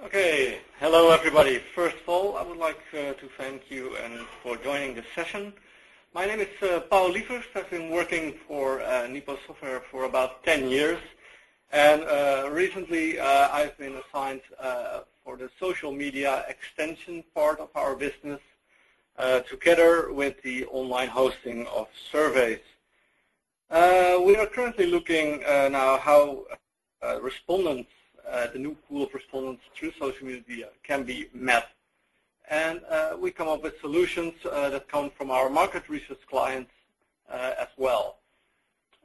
Okay, hello everybody. First of all, I would like to thank you for joining this session. My name is Paul Lieverst. I've been working for Nipo Software for about 10 years, and recently I've been assigned for the social media extension part of our business, together with the online hosting of surveys. We are currently looking now how respondents, the new pool of respondents through social media can be met. And we come up with solutions that come from our market research clients as well.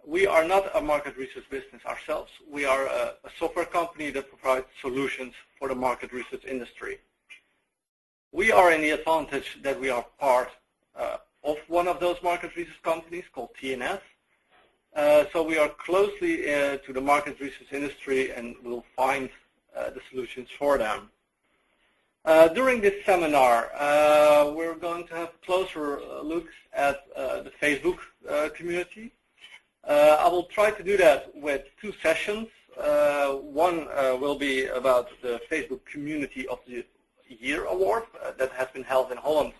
We are not a market research business ourselves. We are a software company that provides solutions for the market research industry. We are in the advantage that we are part of one of those market research companies called TNS. So we are closely to the market research industry and will find the solutions for them. During this seminar, we're going to have closer looks at the Facebook community. I will try to do that with two sessions. One will be about the Facebook Community of the Year Award that has been held in Holland,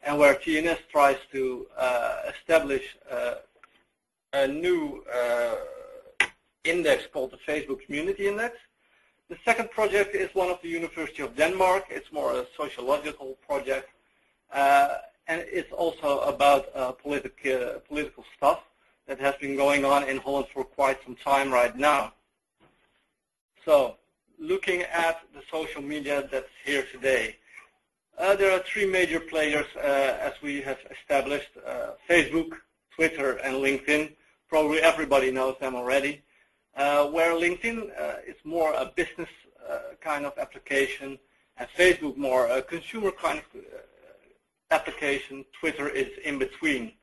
and where TNS tries to establish a new index called the Facebook Community Index. The second project is one of the University of Denmark. It's more a sociological project, and it's also about political stuff that has been going on in Holland for quite some time right now. So, looking at the social media that's here today, there are three major players as we have established: Facebook, Twitter, and LinkedIn. Probably everybody knows them already. Where LinkedIn is more a business kind of application, and Facebook more a consumer kind of application. Twitter is in between.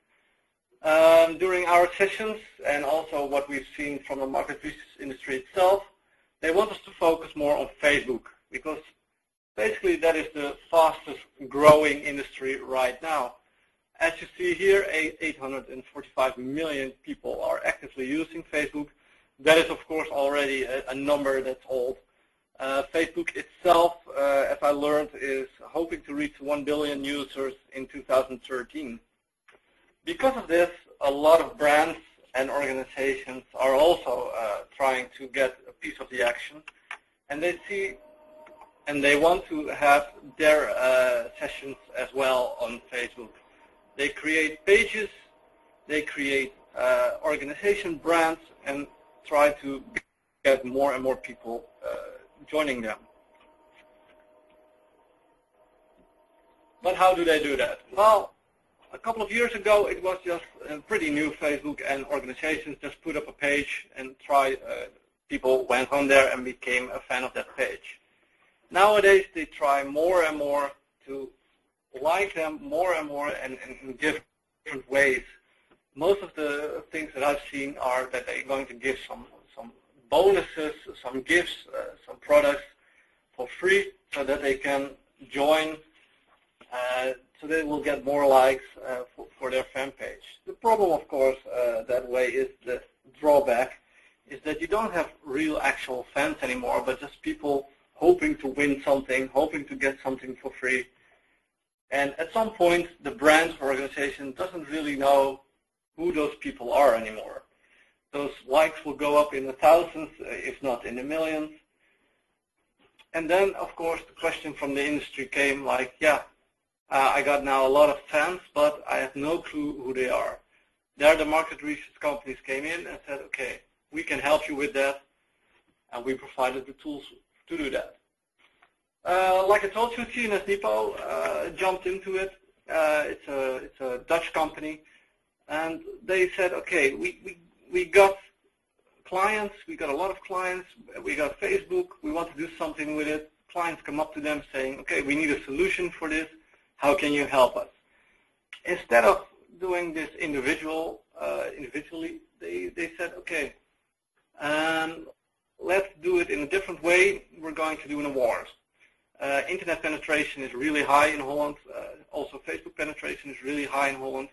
During our sessions, and also what we've seen from the market research industry itself, they want us to focus more on Facebook, because basically that is the fastest growing industry right now. As you see here, 845 million people are actively using Facebook. That is, of course, already a number that's old. Facebook itself, as I learned, is hoping to reach 1 billion users in 2013. Because of this, a lot of brands and organizations are also trying to get a piece of the action, and they want to have their sessions as well on Facebook. They create pages, they create organization brands, and try to get more and more people joining them. But how do they do that? Well, a couple of years ago it was just pretty new. Facebook and organizations just put up a page and people went on there and became a fan of that page. Nowadays they try more and more to like them more and more and in different ways. Most of the things that I've seen are that they're going to give some bonuses, some gifts, some products for free so that they can join, so they will get more likes for their fan page. The problem, of course, that way is the drawback is that you don't have real actual fans anymore, but just people hoping to win something, hoping to get something for free. And at some point, the brand or organization doesn't really know who those people are anymore. Those likes will go up in the thousands, if not in the millions. And then, of course, the question from the industry came like, yeah, I got now a lot of fans, but I have no clue who they are. There the market research companies came in and said, okay, we can help you with that, and we provided the tools to do that. Like I told you, TNS Nipo jumped into it. It's a Dutch company, and they said, okay, we got clients, we got a lot of clients, we got Facebook, we want to do something with it. Clients come up to them saying, okay, we need a solution for this. How can you help us? Instead of doing this individually, they said, okay, let's do it in a different way. We're going to do an award. Internet penetration is really high in Holland. Also, Facebook penetration is really high in Holland.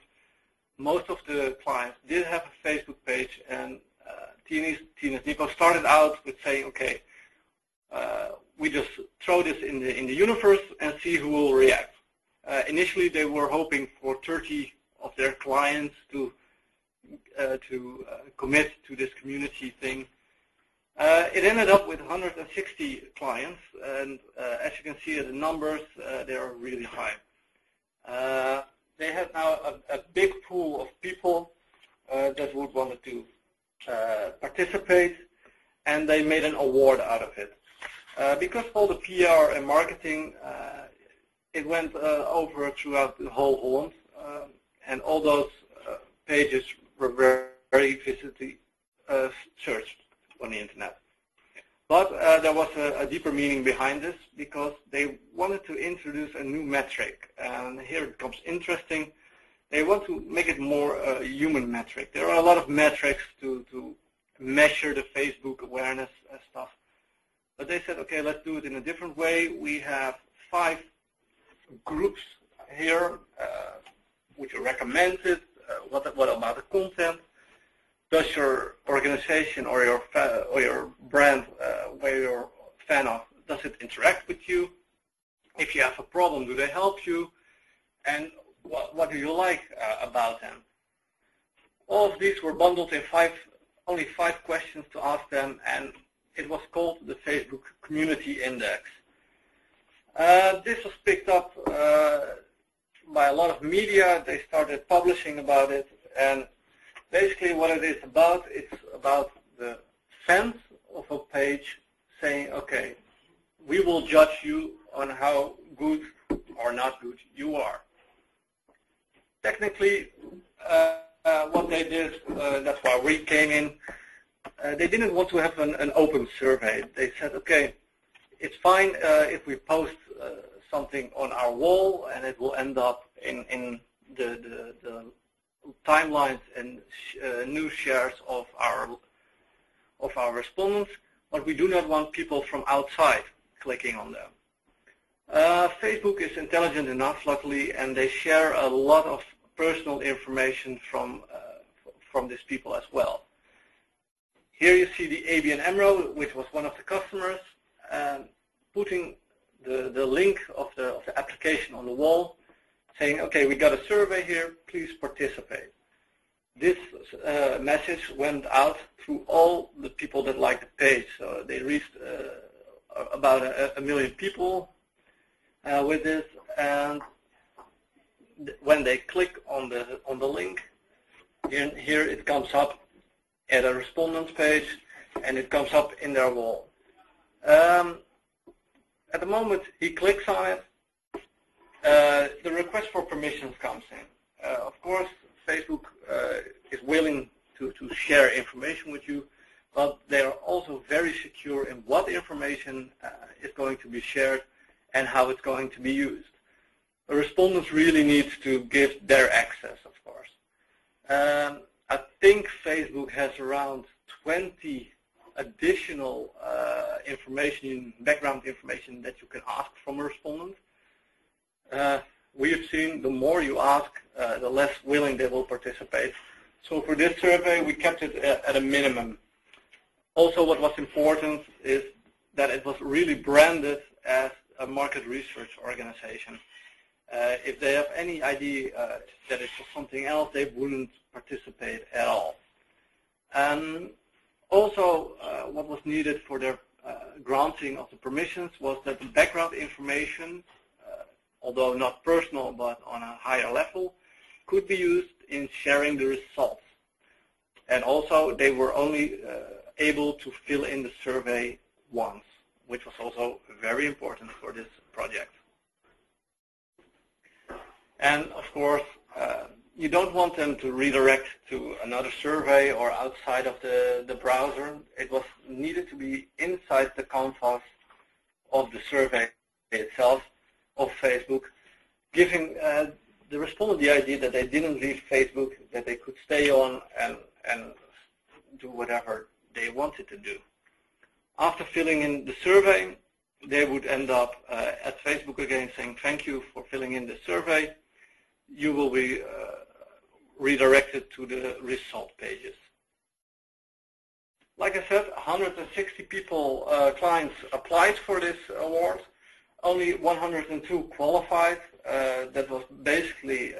Most of the clients did have a Facebook page, and TNS Nipo started out with saying, okay, we just throw this in the universe and see who will react. Initially, they were hoping for 30 of their clients to commit to this community thing. It ended up with 160 clients, and as you can see, the numbers they are really high. They have now a big pool of people that would want to participate, and they made an award out of it. Because of all the PR and marketing, it went over throughout the whole Holland, and all those pages were very visibly searched on the internet. But there was a deeper meaning behind this, because they wanted to introduce a new metric, and here it becomes interesting. They want to make it more a human metric. There are a lot of metrics to measure the Facebook awareness stuff. But they said, okay, let's do it in a different way. We have 5 groups here, which are recommended. What about the content? Does your organization or your brand where you're a fan of, does it interact with you? If you have a problem, do they help you? And what do you like about them? All of these were bundled in only 5 questions to ask them, and it was called the Facebook Community Index. This was picked up by a lot of media. They started publishing about it, and basically what it is about, it's about the fans of a page saying, okay, we will judge you on how good or not good you are. Technically, what they did, that's why we came in, they didn't want to have an open survey. They said, okay, it's fine if we post something on our wall and it will end up in the timelines and news shares of our respondents, but we do not want people from outside clicking on them. Facebook is intelligent enough, luckily, and they share a lot of personal information from these people as well. Here you see the ABN AMRO, which was one of the customers, putting the link of the application on the wall, saying, okay, we got a survey here, please participate. This message went out through all the people that liked the page. So they reached about a million people with this, and when they click on the link, here it comes up at a respondents page, and it comes up in their wall. At the moment he clicks on it, the request for permissions comes in. Of course, Facebook is willing to share information with you, but they are also very secure in what information is going to be shared and how it's going to be used. The respondents really need to give their access, of course. I think Facebook has around 20 additional background information that you can ask from a respondent. We have seen the more you ask, the less willing they will participate. So for this survey, we kept it at a minimum. Also, what was important is that it was really branded as a market research organization. If they have any idea that it's for something else, they wouldn't participate at all. Also, what was needed for their granting of the permissions was that the background information, although not personal but on a higher level, could be used in sharing the results. And also, they were only able to fill in the survey once, which was also very important for this project. And of course, you don't want them to redirect to another survey or outside of the browser. It was needed to be inside the canvas of the survey itself of Facebook, giving the respondent the idea that they didn't leave Facebook, that they could stay on and do whatever they wanted to do. After filling in the survey, they would end up at Facebook again saying, thank you for filling in the survey. You will be redirected to the result pages. Like I said, 160 people, clients applied for this award. Only 102 qualified. That was basically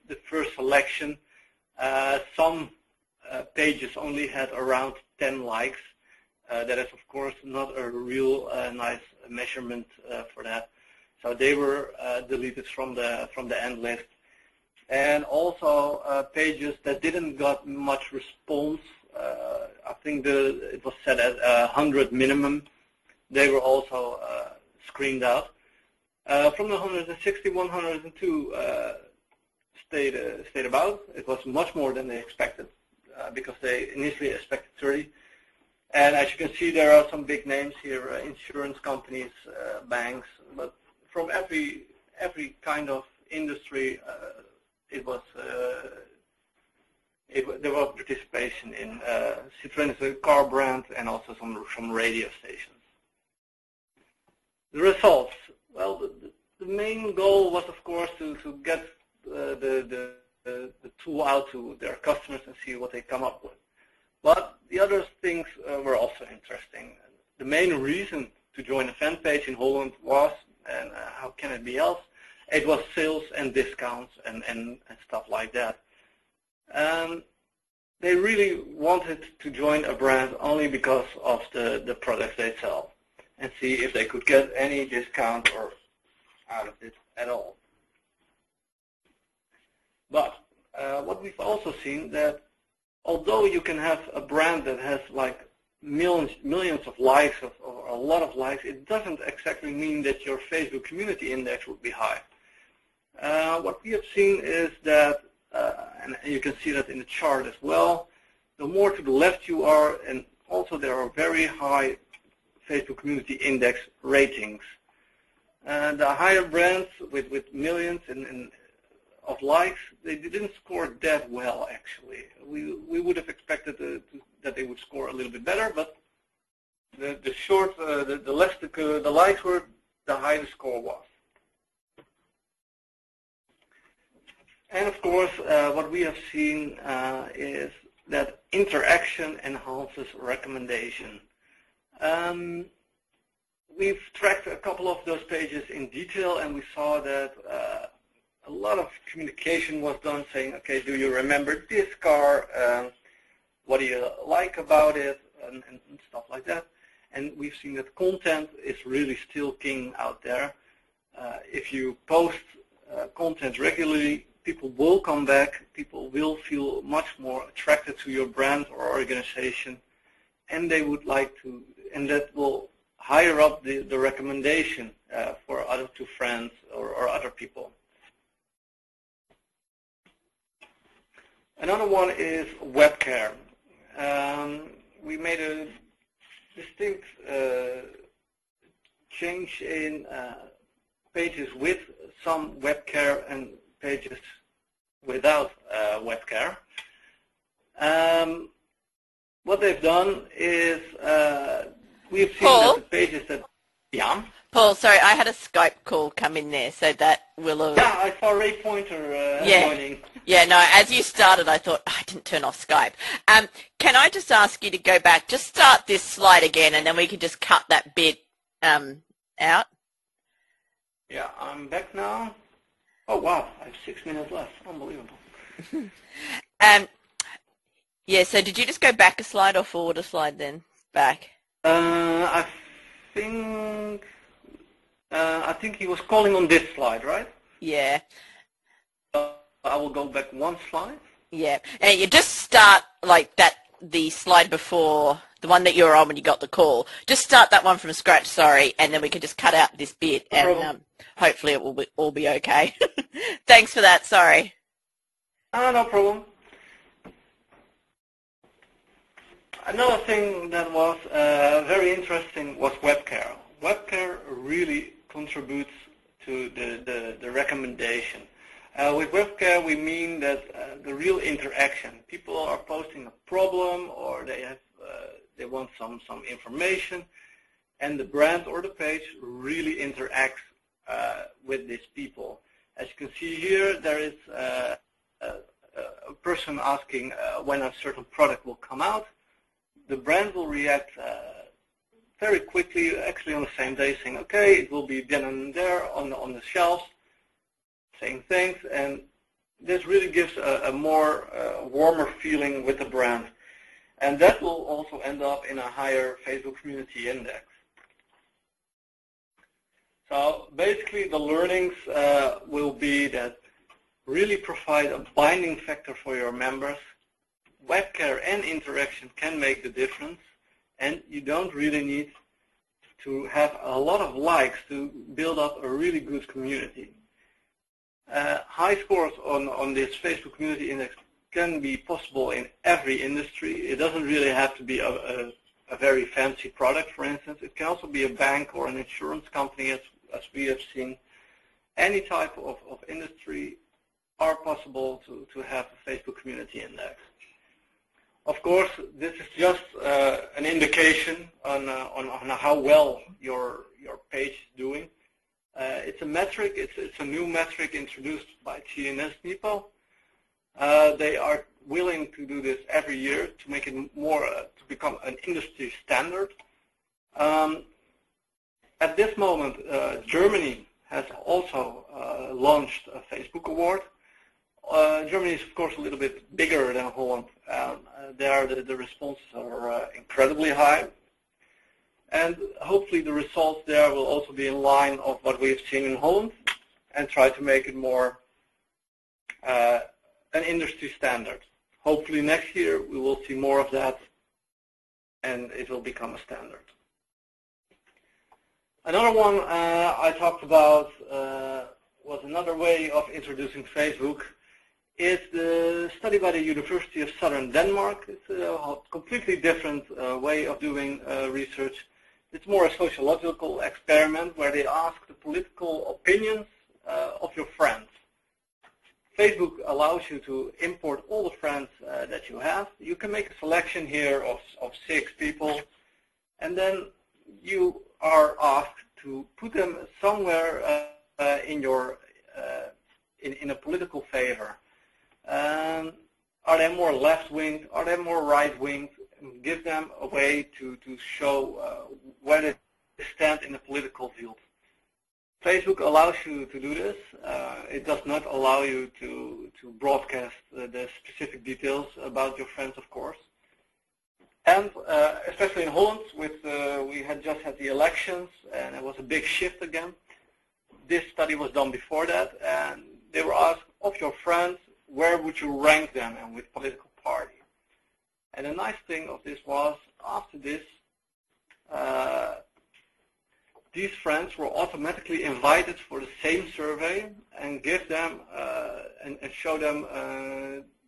the first selection. Some pages only had around 10 likes. That is, of course, not a real nice measurement for that. So they were deleted from the end list. And also pages that didn't got much response. I think it was set at 100 minimum. They were also screened out. From the 160, 102 stayed about. It was much more than they expected because they initially expected 30. And as you can see, there are some big names here, insurance companies, banks, but from every kind of industry, there was participation in. Citroën is a car brand, and also some radio stations. The results. Well, the main goal was, of course, to get the tool out to their customers and see what they come up with. But the other things were also interesting. The main reason to join a fan page in Holland was, and how can it be else, it was sales and discounts and stuff like that. They really wanted to join a brand only because of the products they sell and see if they could get any discount or out of it at all. But what we've also seen that although you can have a brand that has like millions of likes or a lot of likes, it doesn't exactly mean that your Facebook community index would be high. What we have seen is that, and you can see that in the chart as well, the more to the left you are, and also there are very high Facebook community index ratings. The higher brands with millions of likes, they didn't score that well actually. We would have expected that they would score a little bit better, but the less the likes were, the higher the score was. And of course, what we have seen is that interaction enhances recommendation. We've tracked a couple of those pages in detail, and we saw that a lot of communication was done saying, okay, do you remember this car? What do you like about it? And stuff like that. And we've seen that content is really still king out there. If you post content regularly, people will come back, people will feel much more attracted to your brand or organization, and they would like to, and that will higher up the recommendation to friends or other people. Another one is web care. We made a distinct change in pages with some web care and pages without web care. What they've done is we've seen that the pages that... Yeah? Paul, sorry, I had a Skype call come in there, so that will have... Yeah, I saw Ray Pointer joining. Yeah, no, as you started, I thought, I didn't turn off Skype. Can I just ask you to go back, just start this slide again, and then we can just cut that bit out? Yeah, I'm back now. Oh, wow, I have 6 minutes left. Unbelievable. Yeah, so did you just go back a slide or forward a slide then? Back? I think he was calling on this slide, right? Yeah. I will go back one slide. Yeah, and you just start like that, the slide before, the one that you were on when you got the call. Just start that one from scratch, sorry, and then we can just cut out this bit, and hopefully it will all be okay. Thanks for that, sorry. No problem. Another thing that was very interesting was web care. Web care really contributes to the recommendation. With web care, we mean that the real interaction. People are posting a problem, or they want some information, and the brand or the page really interacts with these people. As you can see here, there is a person asking when a certain product will come out. the brand will react very quickly, actually on the same day, saying, okay, it will be then and there on the shelves, saying things, and this really gives a more warmer feeling with the brand. And that will also end up in a higher Facebook community index. So basically the learnings will be that really provide a binding factor for your members. Web care and interaction can make the difference, and you don't really need to have a lot of likes to build up a really good community. High scores on this Facebook community index can be possible in every industry. It doesn't really have to be a very fancy product, for instance. It can also be a bank or an insurance company, as we have seen. Any type of industry are possible to have a Facebook community index. Of course, this is just an indication on how well your page is doing. It's a metric. It's a new metric introduced by TNS Nipo. They are willing to do this every year to make it more to become an industry standard. At this moment, Germany has also launched a Facebook award. Germany is, of course, a little bit bigger than Holland. There, the responses are incredibly high. And hopefully the results there will also be in line of what we have seen in Holland and try to make it more an industry standard. Hopefully next year we will see more of that and it will become a standard. Another one I talked about was another way of introducing Facebook. Is the study by the University of Southern Denmark. It's a completely different way of doing research. It's more a sociological experiment where they ask the political opinions of your friends. Facebook allows you to import all the friends that you have. You can make a selection here of 6 people, and then you are asked to put them somewhere in your in a political favor. Are they more left-winged? Are they more right-winged? Give them a way to show where they stand in the political field. Facebook allows you to do this. It does not allow you to broadcast the specific details about your friends, of course. And especially in Holland, we had just had the elections, and it was a big shift again. This study was done before that, and they were asked, of your friends, where would you rank them and with political party? And the nice thing of this was, after this, these friends were automatically invited for the same survey and give them and show them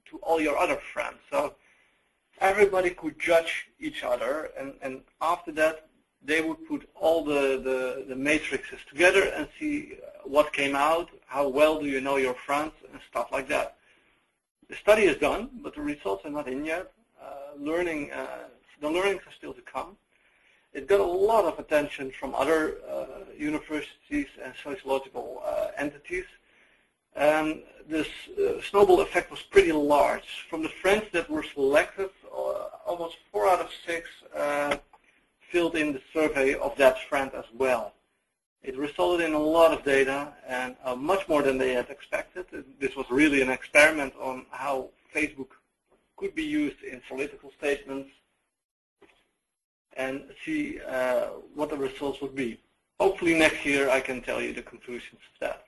to all your other friends. So everybody could judge each other, and after that, they would put all the matrices together and see what came out, how well do you know your friends, and stuff like that. The study is done, but the results are not in yet. The learnings are still to come. It got a lot of attention from other universities and sociological entities. And this snowball effect was pretty large. From the friends that were selected, almost 4 out of 6 filled in the survey of that friend as well. It resulted in a lot of data and much more than they had expected. This was really an experiment on how Facebook could be used in political statements and see what the results would be. Hopefully next year I can tell you the conclusions of that.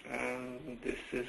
And this is